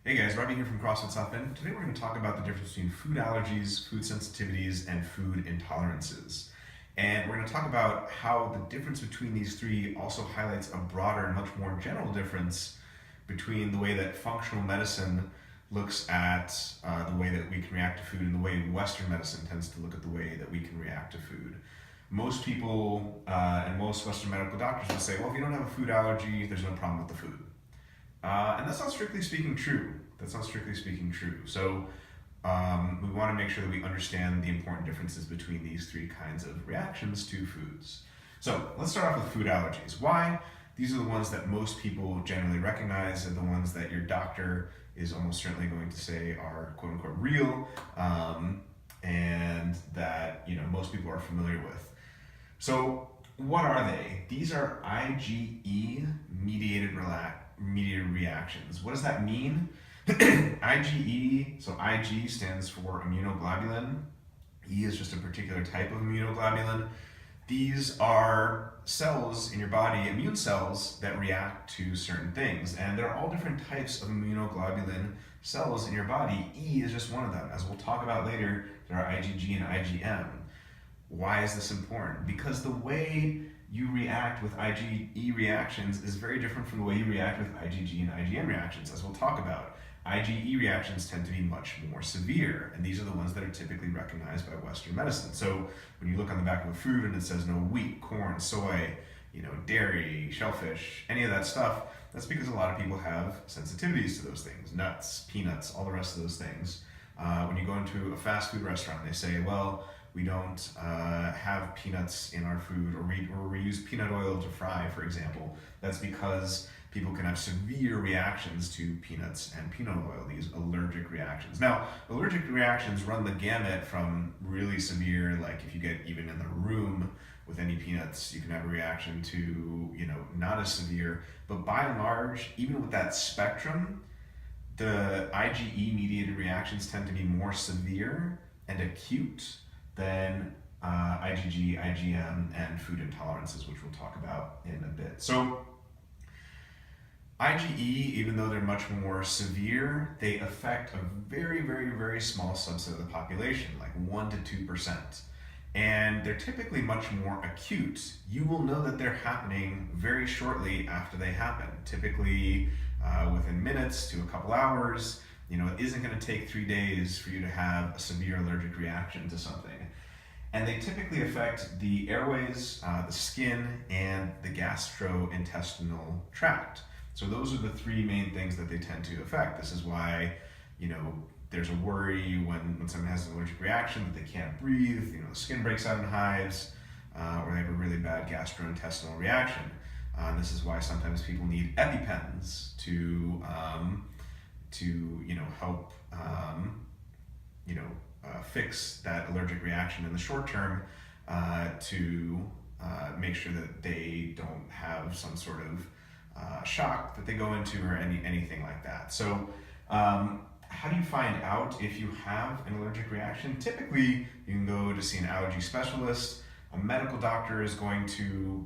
Hey guys, Robbie here from CrossFit South Bend. Today we're going to talk about the difference between food allergies, food sensitivities, and food intolerances. And we're going to talk about how the difference between these three also highlights a broader and much more general difference between the way that functional medicine looks at the way that we can react to food and the way Western medicine tends to look at the way that we can react to food. Most people and most Western medical doctors will say, well, if you don't have a food allergy, there's no problem with the food. And that's not strictly speaking true. So we want to make sure that we understand the important differences between these three kinds of reactions to foods. So let's start off with food allergies. Why? These are the ones that most people generally recognize and the ones that your doctor is almost certainly going to say are quote unquote real and that most people are familiar with. So what are they? These are IgE-mediated reactions. What does that mean? IgE, so Ig stands for immunoglobulin. E is just a particular type of immunoglobulin. These are cells in your body, immune cells, that react to certain things. And there are all different types of immunoglobulin cells in your body. E is just one of them. As we'll talk about later, there are IgG and IgM. Why is this important? Because the way you react with IgE reactions is very different from the way you react with IgG and IgM reactions, as we'll talk about. IgE reactions tend to be much more severe, and these are the ones that are typically recognized by Western medicine. So when you look on the back of a food and it says no wheat, corn, soy, dairy, shellfish, any of that stuff, that's because a lot of people have sensitivities to those things. Nuts, peanuts, all the rest of those things. When you go into a fast food restaurant, they say, well, we don't have peanuts in our food, or we use peanut oil to fry, for example. That's because people can have severe reactions to peanuts and peanut oil, these allergic reactions. Now, allergic reactions run the gamut from really severe, like if you get even in the room with any peanuts, you can have a reaction to, not as severe. But by and large, even with that spectrum, the IgE-mediated reactions tend to be more severe and acute than IgG, IgM, and food intolerances, which we'll talk about in a bit. So IgE, even though they're much more severe, they affect a very, very, very small subset of the population, like 1 to 2%. And they're typically much more acute. You will know that they're happening very shortly after they happen, typically within minutes to a couple hours. It isn't going to take 3 days for you to have a severe allergic reaction to something. And they typically affect the airways, the skin, and the gastrointestinal tract. So those are the three main things that they tend to affect. This is why, there's a worry when someone has an allergic reaction that they can't breathe, the skin breaks out in hives, or they have a really bad gastrointestinal reaction. This is why sometimes people need EpiPens to help fix that allergic reaction in the short term to make sure that they don't have some sort of shock that they go into or anything like that. So how do you find out if you have an allergic reaction? Typically, you can go to see an allergy specialist. A medical doctor is going to,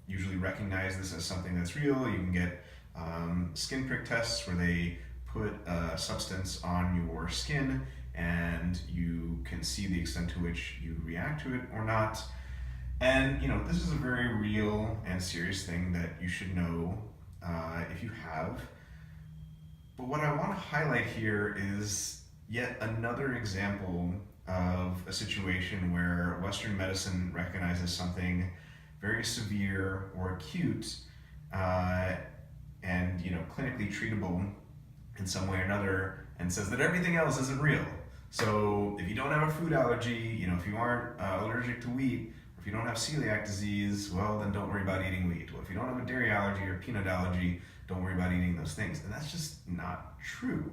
usually recognize this as something that's real. You can get skin prick tests where they put a substance on your skin and you can see the extent to which you react to it or not. And this is a very real and serious thing that you should know if you have. But what I want to highlight here is yet another example of a situation where Western medicine recognizes something very severe or acute and clinically treatable in some way or another, and says that everything else isn't real. So if you don't have a food allergy, if you aren't allergic to wheat, if you don't have celiac disease, well, then don't worry about eating wheat. Well, if you don't have a dairy allergy or peanut allergy, don't worry about eating those things. And that's just not true.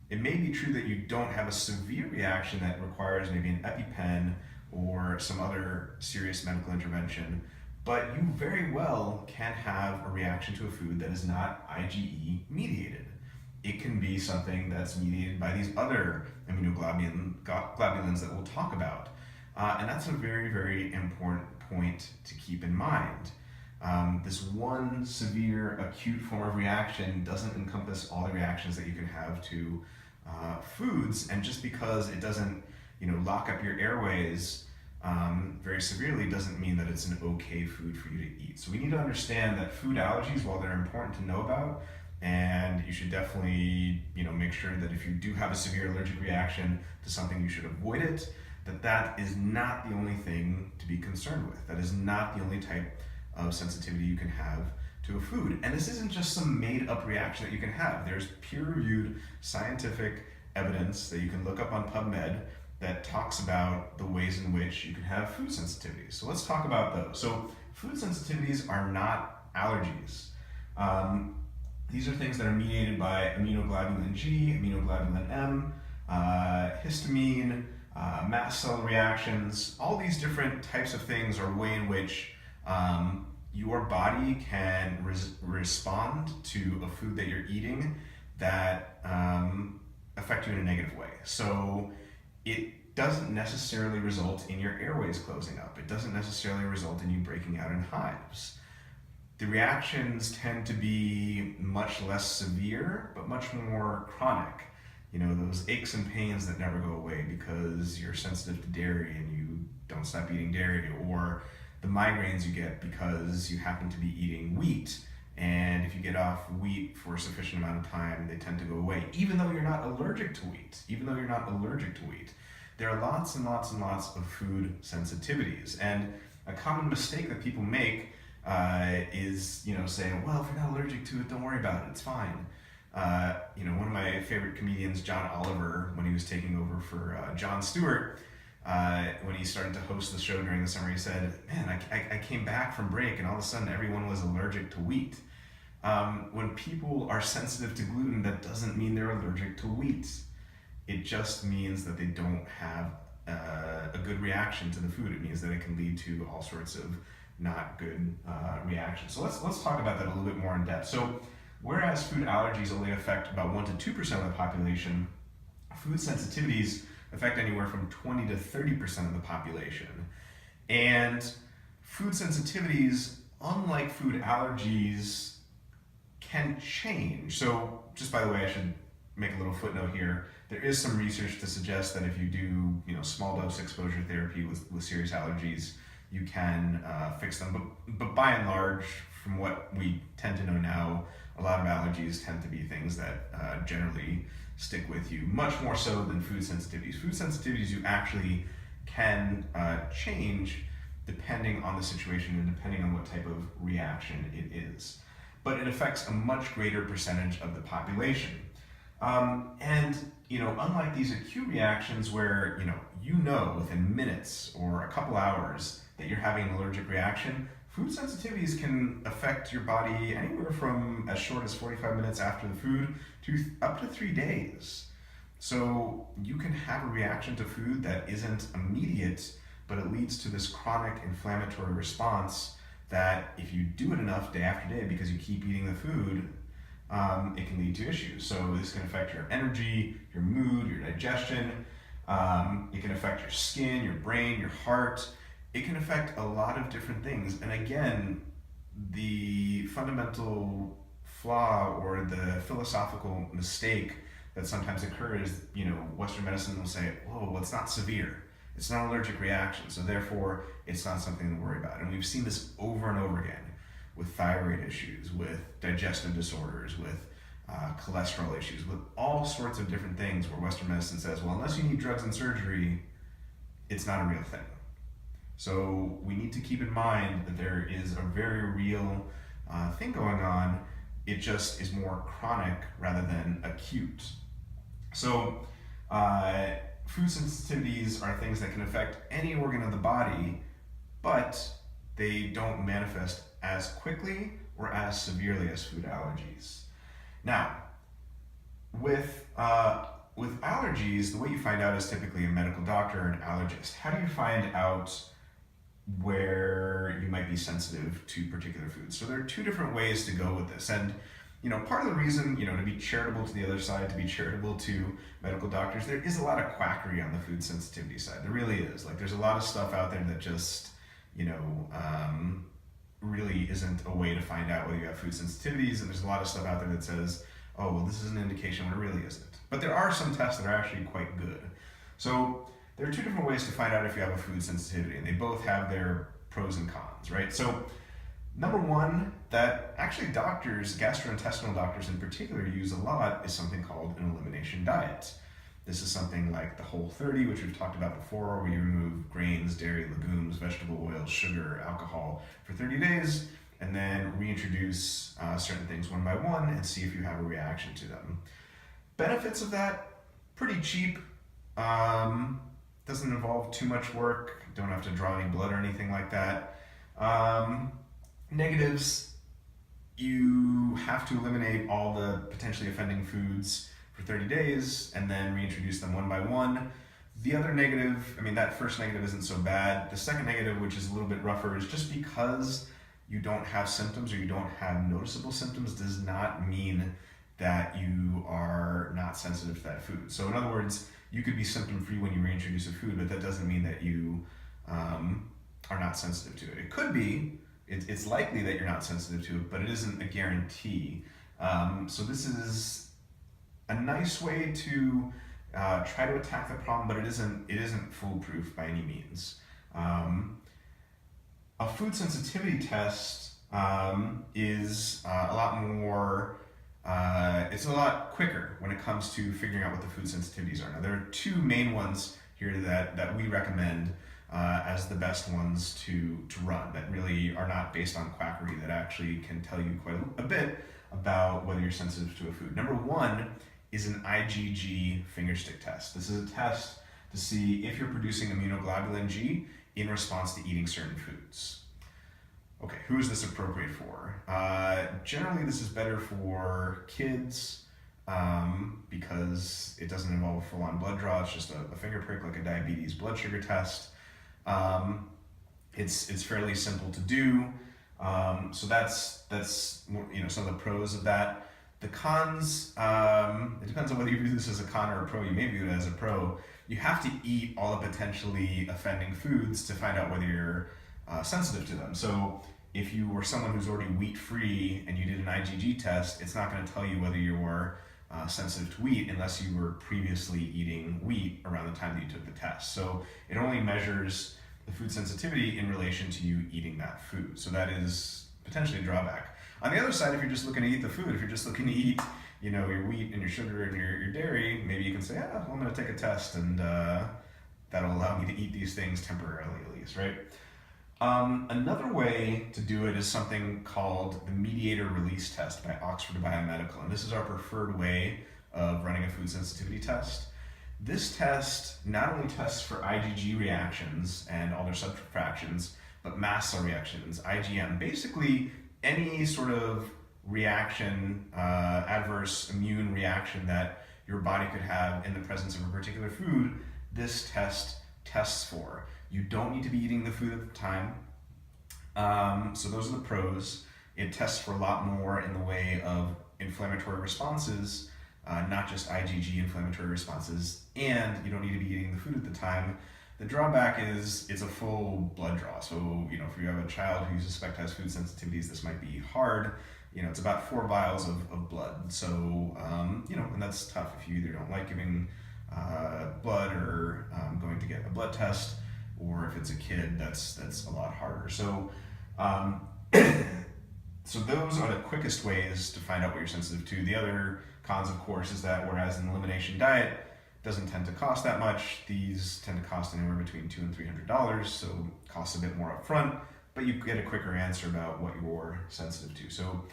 It may be true that you don't have a severe reaction that requires maybe an EpiPen or some other serious medical intervention, but you very well can have a reaction to a food that is not IgE mediated. It can be something that's mediated by these other immunoglobulins that we'll talk about. And that's a very, very important point to keep in mind. This one severe acute form of reaction doesn't encompass all the reactions that you can have to foods, and just because it doesn't, lock up your airways very severely doesn't mean that it's an okay food for you to eat. So we need to understand that food allergies, while they're important to know about, and you should definitely, make sure that if you do have a severe allergic reaction to something, you should avoid it, that is not the only thing to be concerned with. That is not the only type of sensitivity you can have to a food. And this isn't just some made-up reaction that you can have. There's peer-reviewed scientific evidence that you can look up on PubMed that talks about the ways in which you can have food sensitivities. So let's talk about those. So food sensitivities are not allergies. These are things that are mediated by immunoglobulin G, immunoglobulin M, histamine, mast cell reactions. All these different types of things are a way in which your body can respond to a food that you're eating that affect you in a negative way. So it doesn't necessarily result in your airways closing up. It doesn't necessarily result in you breaking out in hives. The reactions tend to be much less severe, but much more chronic. Those aches and pains that never go away because you're sensitive to dairy and you don't stop eating dairy, or the migraines you get because you happen to be eating wheat, and if you get off wheat for a sufficient amount of time, they tend to go away, even though you're not allergic to wheat. There are lots and lots and lots of food sensitivities, and a common mistake that people make is, saying, well, if you're not allergic to it, don't worry about it, it's fine. One of my favorite comedians, John Oliver, when he was taking over for Jon Stewart, when he started to host the show during the summer, he said, man, I came back from break and all of a sudden everyone was allergic to wheat. When people are sensitive to gluten, that doesn't mean they're allergic to wheat. It just means that they don't have a good reaction to the food. It means that it can lead to all sorts of not good reactions. So let's talk about that a little bit more in depth. So whereas food allergies only affect about 1 to 2% of the population, food sensitivities affect anywhere from 20 to 30% of the population. And food sensitivities, unlike food allergies, can change. So just by the way, I should make a little footnote here. There is some research to suggest that if you do, small dose exposure therapy with serious allergies, you can fix them. But by and large, from what we tend to know now, a lot of allergies tend to be things that generally stick with you, much more so than food sensitivities. Food sensitivities you actually can change depending on the situation and depending on what type of reaction it is. But it affects a much greater percentage of the population. Unlike these acute reactions where, within minutes or a couple hours that you're having an allergic reaction, food sensitivities can affect your body anywhere from as short as 45 minutes after the food to up to 3 days. So you can have a reaction to food that isn't immediate, but it leads to this chronic inflammatory response that if you do it enough day after day because you keep eating the food, it can lead to issues. So this can affect your energy, your mood, your digestion. It can affect your skin, your brain, your heart. It can affect a lot of different things. And again, the fundamental flaw or the philosophical mistake that sometimes occurs, Western medicine will say, oh, well, it's not severe. It's not an allergic reaction, so therefore it's not something to worry about. And we've seen this over and over again with thyroid issues, with digestive disorders, with cholesterol issues, with all sorts of different things where Western medicine says, well, unless you need drugs and surgery, it's not a real thing. So we need to keep in mind that there is a very real thing going on. It just is more chronic rather than acute. So food sensitivities are things that can affect any organ of the body, but they don't manifest as quickly or as severely as food allergies. Now, with allergies, the way you find out is typically a medical doctor or an allergist. How do you find out where you might be sensitive to particular foods? So there are two different ways to go with this. And part of the reason, to be charitable to the other side, to be charitable to medical doctors, there is a lot of quackery on the food sensitivity side. There really is. There's a lot of stuff out there that just, really isn't a way to find out whether you have food sensitivities, and there's a lot of stuff out there that says, oh, well, this is an indication when it really isn't. But there are some tests that are actually quite good. So there are two different ways to find out if you have a food sensitivity, and they both have their pros and cons, right? So number one, that actually doctors, gastrointestinal doctors in particular, use a lot is something called an elimination diet. This is something like the Whole30, which we've talked about before, where you remove grains, dairy, legumes, vegetable oils, sugar, alcohol for 30 days, and then reintroduce certain things one by one and see if you have a reaction to them. Benefits of that, pretty cheap. Doesn't involve too much work. Don't have to draw any blood or anything like that. Negatives, you have to eliminate all the potentially offending foods for 30 days and then reintroduce them one by one. The other negative, I mean, that first negative isn't so bad. The second negative, which is a little bit rougher, is just because you don't have symptoms or you don't have noticeable symptoms does not mean that you are not sensitive to that food. So in other words, you could be symptom-free when you reintroduce a food, but that doesn't mean that you are not sensitive to it. It could be, it's likely that you're not sensitive to it, but it isn't a guarantee. So this is a nice way to try to attack the problem, but it isn't foolproof by any means. A food sensitivity test is a lot more, it's a lot quicker when it comes to figuring out what the food sensitivities are. Now, there are two main ones here that we recommend as the best ones to run, that really are not based on quackery, that actually can tell you quite a bit about whether you're sensitive to a food. Number one is an IgG fingerstick test. This is a test to see if you're producing immunoglobulin G in response to eating certain foods. Okay, who is this appropriate for? Generally, this is better for kids because it doesn't involve a full-on blood draw. It's just a finger prick, like a diabetes blood sugar test. It's fairly simple to do. So that's some of the pros of that. The cons, it depends on whether you view this as a con or a pro. You may view it as a pro. You have to eat all the potentially offending foods to find out whether you're sensitive to them. So if you were someone who's already wheat-free and you did an IgG test, it's not going to tell you whether you're sensitive to wheat unless you were previously eating wheat around the time that you took the test. So it only measures the food sensitivity in relation to you eating that food. So that is potentially a drawback. On the other side, if you're just looking to eat the food, if you're just looking to eat, your wheat and your sugar and your dairy, maybe you can say, well, I'm going to take a test and that'll allow me to eat these things temporarily at least, right? Another way to do it is something called the mediator release test by Oxford Biomedical, and this is our preferred way of running a food sensitivity test. This test not only tests for IgG reactions and all their subfractions, but mast cell reactions, IgM, basically any sort of reaction, adverse immune reaction that your body could have in the presence of a particular food, this test tests for. You don't need to be eating the food at the time. So those are the pros. It tests for a lot more in the way of inflammatory responses, not just IgG inflammatory responses, and you don't need to be eating the food at the time. The drawback is it's a full blood draw. So, if you have a child who you suspect has food sensitivities, this might be hard. It's about 4 vials of blood. So, and that's tough if you either don't like giving blood or going to get a blood test, or if it's a kid, that's a lot harder. So, so those are the quickest ways to find out what you're sensitive to. The other cons, of course, is that whereas an elimination diet doesn't tend to cost that much, these tend to cost anywhere between $200 and $300, so it costs a bit more up front, but you get a quicker answer about what you're sensitive to. So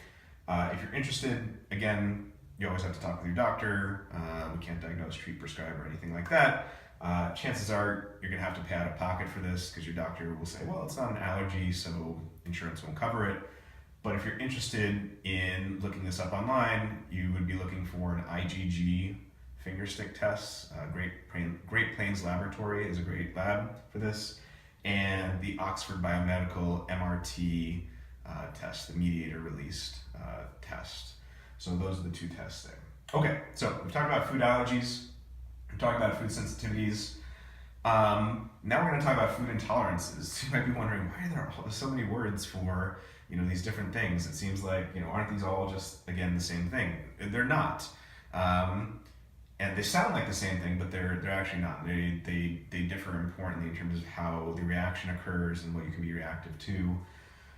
if you're interested, again, you always have to talk with your doctor. We can't diagnose, treat, prescribe, or anything like that. Chances are you're going to have to pay out of pocket for this because your doctor will say, well, it's not an allergy, so insurance won't cover it. But if you're interested in looking this up online, you would be looking for an IgG fingerstick test. Great Plains Laboratory is a great lab for this, and the Oxford Biomedical MRT test, the mediator released test. So those are the two tests there. Okay, so we've talked about food allergies, we've talked about food sensitivities. Now we're going to talk about food intolerances. You might be wondering, why are there so many words for these different things. It seems like, aren't these all just, again, the same thing? They're not. And they sound like the same thing, but they're actually not. They differ importantly in terms of how the reaction occurs and what you can be reactive to.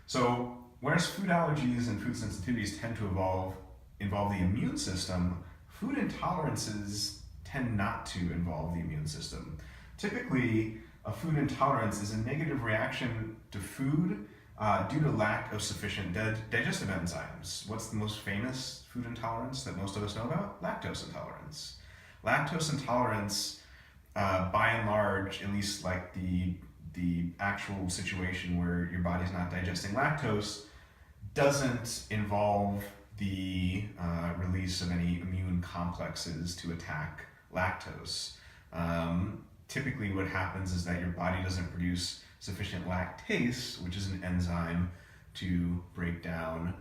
So whereas food allergies and food sensitivities tend to involve the immune system, food intolerances tend not to involve the immune system. Typically, a food intolerance is a negative reaction to food due to lack of sufficient digestive enzymes. What's the most famous food intolerance that most of us know about? Lactose intolerance. Lactose intolerance, by and large, at least like the actual situation where your body's not digesting lactose, doesn't involve the release of any immune complexes to attack lactose. Typically what happens is that your body doesn't produce sufficient lactase, which is an enzyme to break down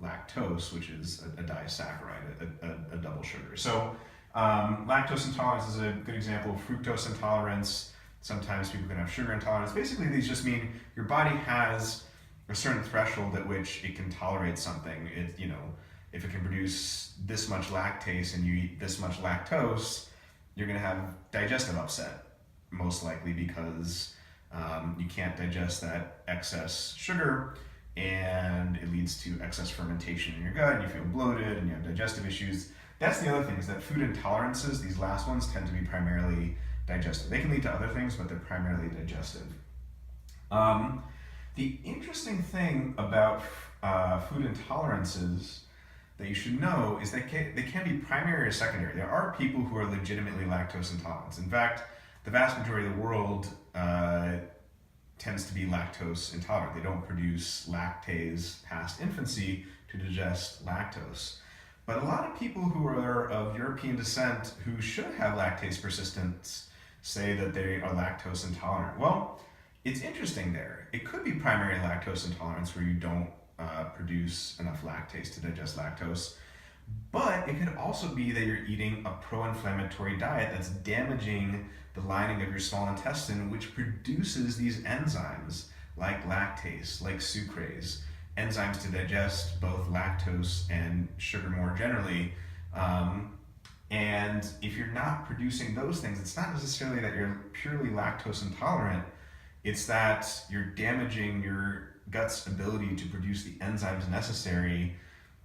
lactose, which is a disaccharide, a double sugar. So lactose intolerance is a good example of fructose intolerance. Sometimes people can have sugar intolerance. Basically, these just mean your body has a certain threshold at which it can tolerate something. If it can produce this much lactase and you eat this much lactose, you're going to have digestive upset, most likely because you can't digest that excess sugar, and it leads to excess fermentation in your gut, and you feel bloated, and you have digestive issues. That's the other thing, is that food intolerances, these last ones, tend to be primarily digestive. They can lead to other things, but they're primarily digestive. The interesting thing about food intolerances that you should know is that they can be primary or secondary. There are people who are legitimately lactose intolerant. In fact, the vast majority of the world tends to be lactose intolerant. They don't produce lactase past infancy to digest lactose. But a lot of people who are of European descent who should have lactase persistence say that they are lactose intolerant. Well, it's interesting there. It could be primary lactose intolerance where you don't produce enough lactase to digest lactose, but it could also be that you're eating a pro-inflammatory diet that's damaging the lining of your small intestine, which produces these enzymes like lactase, like sucrase, enzymes to digest both lactose and sugar more generally. And if you're not producing those things, it's not necessarily that you're purely lactose intolerant, it's that you're damaging your gut's ability to produce the enzymes necessary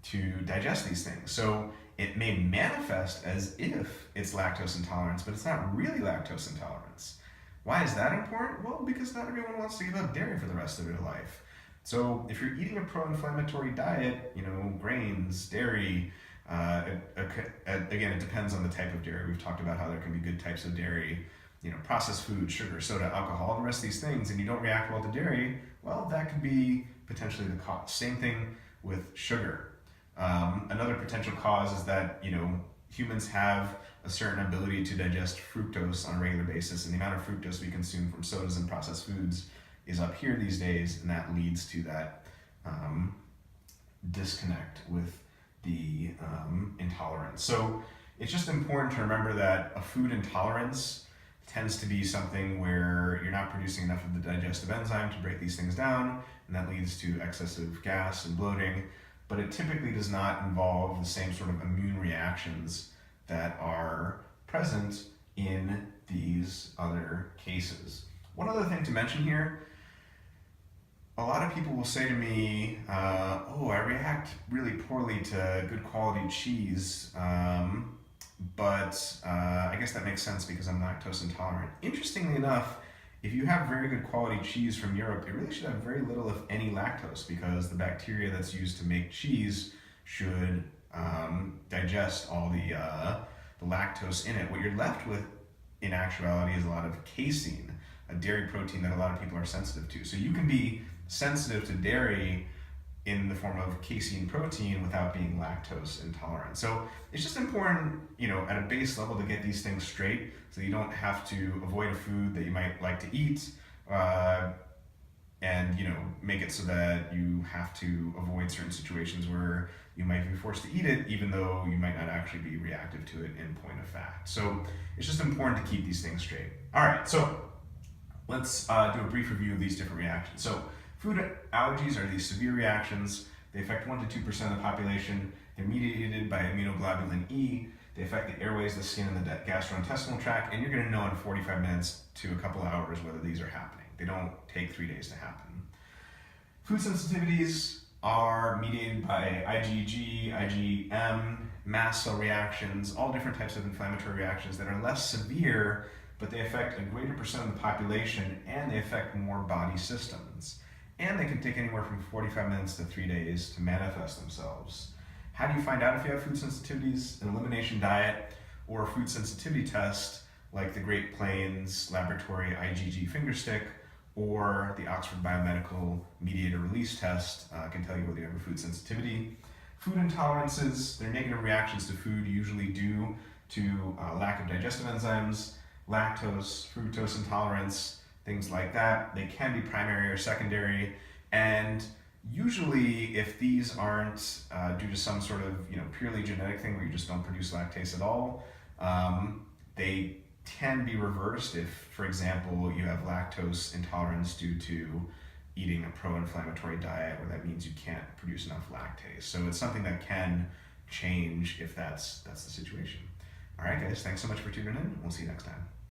to digest these things. So it may manifest as if it's lactose intolerance, but it's not really lactose intolerance. Why is that important? Well, because not everyone wants to give up dairy for the rest of their life. So if you're eating a pro-inflammatory diet, grains, dairy, again, it depends on the type of dairy. We've talked about how there can be good types of dairy, processed food, sugar, soda, alcohol, the rest of these things, and you don't react well to dairy, well, that could be potentially the cause. Same thing with sugar. Another potential cause is that, humans have a certain ability to digest fructose on a regular basis, and the amount of fructose we consume from sodas and processed foods is up here these days, and that leads to that disconnect with the intolerance. So it's just important to remember that a food intolerance tends to be something where you're not producing enough of the digestive enzyme to break these things down, and that leads to excessive gas and bloating, but it typically does not involve the same sort of immune reactions that are present in these other cases. One other thing to mention here, a lot of people will say to me, I react really poorly to good quality cheese, but I guess that makes sense because I'm lactose intolerant. Interestingly enough, if you have very good quality cheese from Europe, it really should have very little, if any, lactose, because the bacteria that's used to make cheese should digest all the lactose in it. What you're left with, in actuality, is a lot of casein, a dairy protein that a lot of people are sensitive to. So you can be sensitive to dairy in the form of casein protein without being lactose intolerant. So it's just important, at a base level to get these things straight so you don't have to avoid a food that you might like to eat and, make it so that you have to avoid certain situations where you might be forced to eat it even though you might not actually be reactive to it in point of fact. So it's just important to keep these things straight. All right, so let's do a brief review of these different reactions. So Food allergies are these severe reactions. They affect 1 to 2% of the population. They're mediated by immunoglobulin E. They affect the airways, the skin, and the gastrointestinal tract, and you're going to know in 45 minutes to a couple hours whether these are happening. They don't take 3 days to happen. Food sensitivities are mediated by IgG, IgM, mast cell reactions, all different types of inflammatory reactions that are less severe, but they affect a greater percent of the population, and they affect more body systems. And they can take anywhere from 45 minutes to 3 days to manifest themselves. How do you find out if you have food sensitivities? An elimination diet or a food sensitivity test like the Great Plains Laboratory IgG fingerstick or the Oxford Biomedical Mediator Release Test can tell you whether you have a food sensitivity. Food intolerances, they're negative reactions to food usually due to lack of digestive enzymes, lactose, fructose intolerance, things like that. They can be primary or secondary, and usually if these aren't due to some sort of purely genetic thing where you just don't produce lactase at all, they can be reversed if, for example, you have lactose intolerance due to eating a pro-inflammatory diet, where that means you can't produce enough lactase. So it's something that can change if that's the situation. All right, guys, thanks so much for tuning in. We'll see you next time.